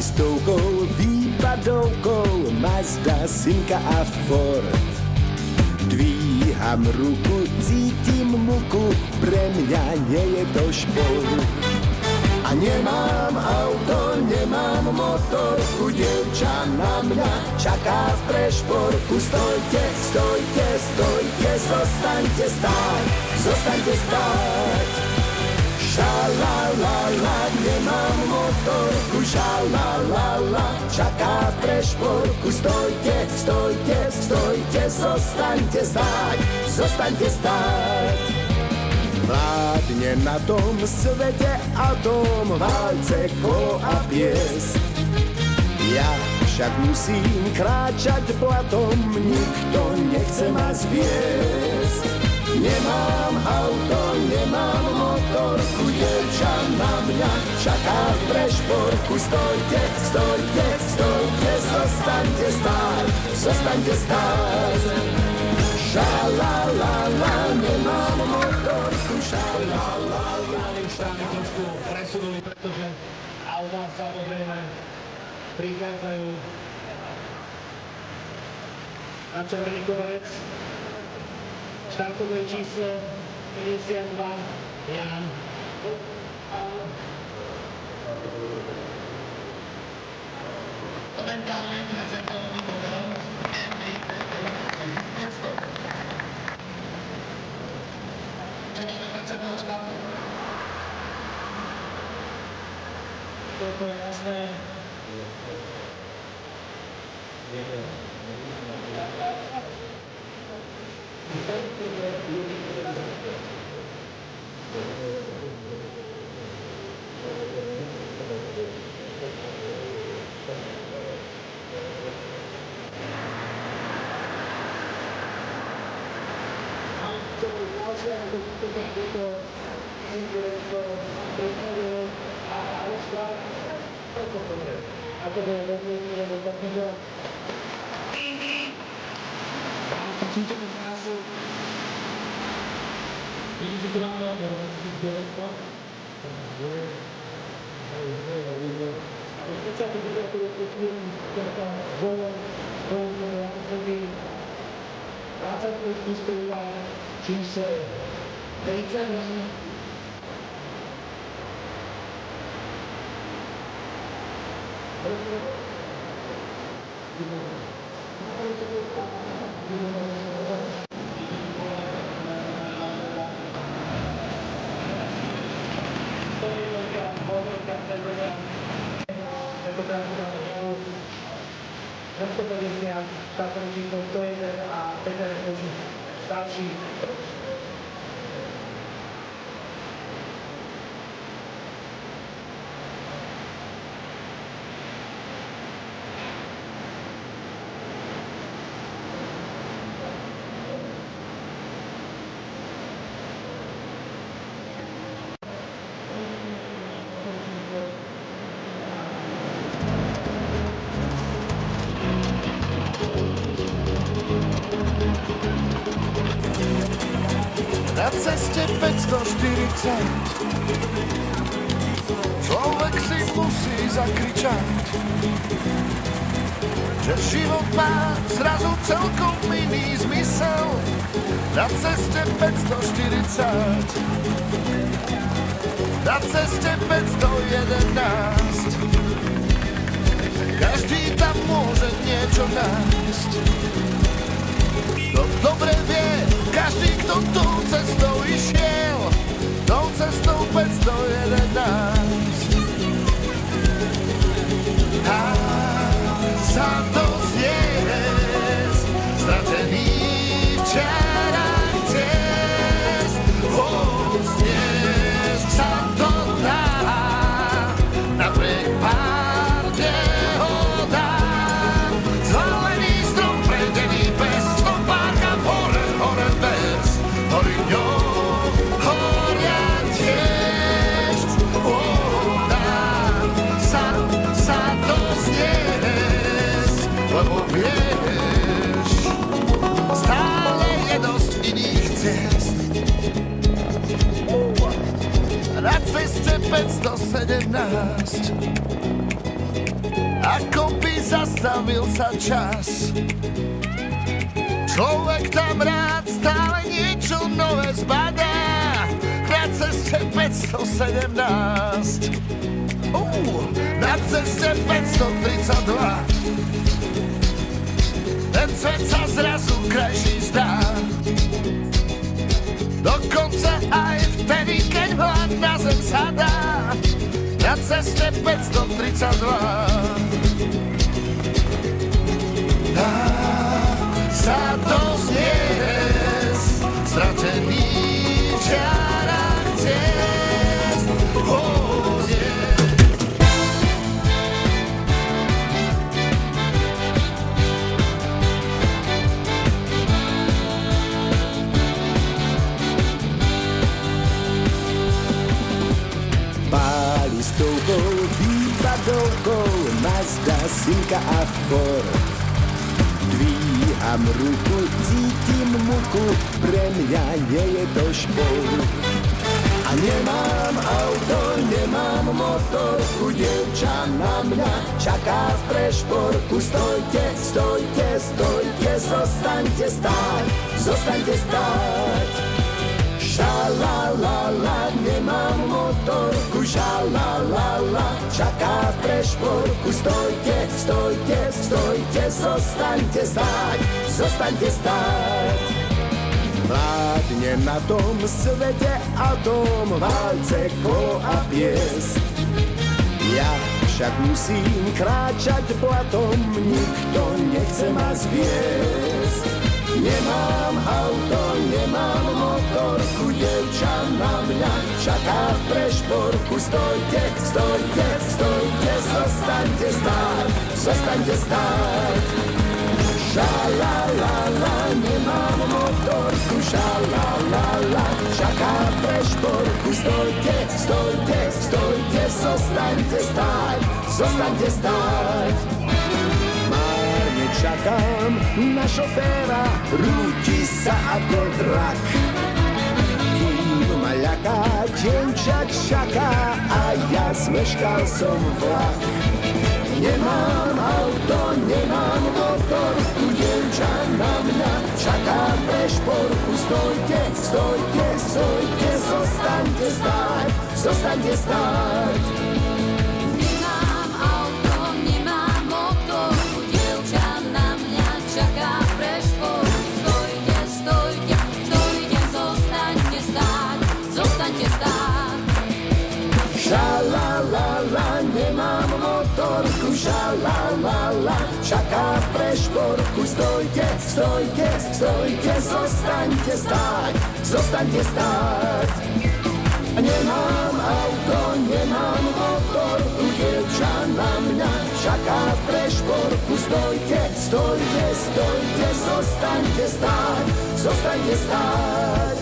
Stovkou, výpadovkou, Mazda, Simca a Ford. Dvíham ruku, cítim muku, pre mňa nie je to šport. A nemám auto, nemám motorku, dievča na mňa čaká v prešporku. Stojte, stojte, stojte, zostaňte stáť, zostaňte stáť. Šalalala, nemám motorku, šalalala, čaká v prešporku. Stojte, stojte, stojte, zostaňte stáť, zostaňte stáť. Vládne na tom svete atom, válce, kolo a pies. Ja však musím kráčať blatom, nikto nechce ma zviesť. Nemám auto, nemám motorku, dievča na mňa čaká v prešporku. Stojte, stojte, stojte, zostaňte stáť, zostaňte stáť. Šalalala, nemám motorku, šalalala. Strany trošku presunuli, pretože autá samozrejme prichádzajú na červený koberec. Štartové číslo 52, Jan. Momentálne prezentovný model MV-500. Čekáme prezentovačka. Toto je jasné. Číslo 38. Na ceste 540 človek si musí zakričať, že život má zrazu celkom iný zmysel. Na ceste 540, na ceste 511, každý tam môže niečo nájsť. To dobre vie každý, kto tou cestou išiel, tou cestou 511. A sa to zniesť, stratený v čarách ciest, zniesť sa to dá, napriek pár nehodám. Zvalený strom pre 517. Ako by zastavil sa čas. Človek tam rád stále niečo nové zbadá. Na ceste 517. Na ceste 532. Ten svet sa zrazu krajší zdá. Dokonca aj vtedy, keď hlad na zem sadá. Na ceste 532. Dá sa dozniesť stratený čarách ciest. Páli stovkou, výpadovkou, Mazda, Simka a Ford. Dvíham ruku, cítim muku, pre mňa nie je to šport. A nemám auto, nemám motorku, dievča na mňa čaká v prešporku. Stojte, stojte, stojte, zostaňte stáť, zostaňte stáť. Šalalala, nemám motorku, šalalala, čaká v prešporku. Stojte, stojte, stojte, zostaňte stáť, zostaňte stáť. Vládne na tom svete atom, válce, kolo a pies. Ja však musím kráčať blatom, nikto nechce ma zviesť. Nemám auto, nemám motorku, dievča na mňa čaká v prešporku. Stojte, stojte, stojte, zostaňte stáť, zostaňte stáť. Šalalala, nemám motorku, šalalala, čaká v prešporku. Stojte, stojte, stojte, zostaňte stáť, zostaňte stáť. Čakám na šoféra, rúti sa ako drak. Kým ma ľaká, dievča čaká a ja zmeškal som vlak. Nemám auto, nemám motorku, dievča na mňa čaká v prešporku. Stojte, stojte, stojte, zostaňte stáť, zostaňte stáť. Šalalala, nemám motorku, šalalala, čaká v prešporku. Stojte, stojte, stojte, zostaňte stáť, zostaňte stáť. Nemám auto, nemám motorku, dievča na mňa čaká v prešporku. Stojte, stojte, stojte, zostaňte stáť, zostaňte stáť.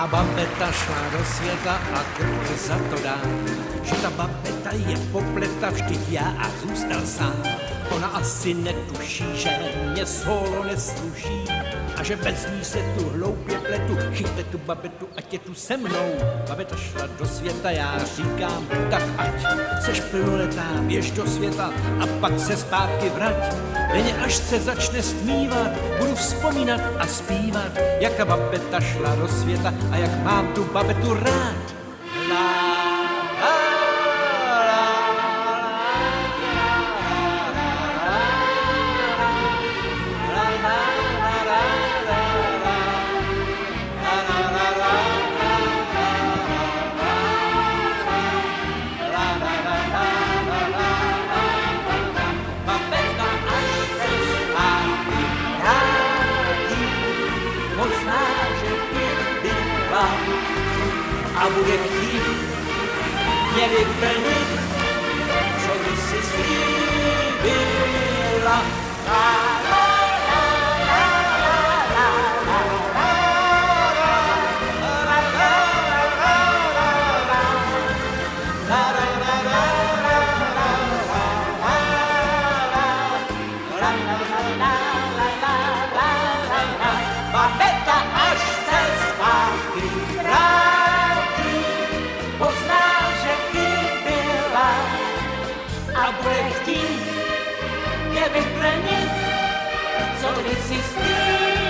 Babeta šla do světa a koho za to dá, že ta babeta je popleta, vždyť já a zůstal sám. Ona asi netuší, že mě solo nesluší a že bez ní se tu hloupě pletu. Chyťte tu babetu, ať je tu se mnou. Babeta šla do světa, já říkám, tak ať seš plnoletá, běž do světa a pak se zpátky vrať. Denně až se začne stmívat, budu vzpomínat a zpívat, jaka babeta šla do světa a jak mám tu babetu rád. pozná, že chybila a bude chtít mě vyplnit, co by si slíbila. Babeta, až se zpátky vrátí, pozná, že chybila a bude chtít mě vyplnit, co kdysi slíbila.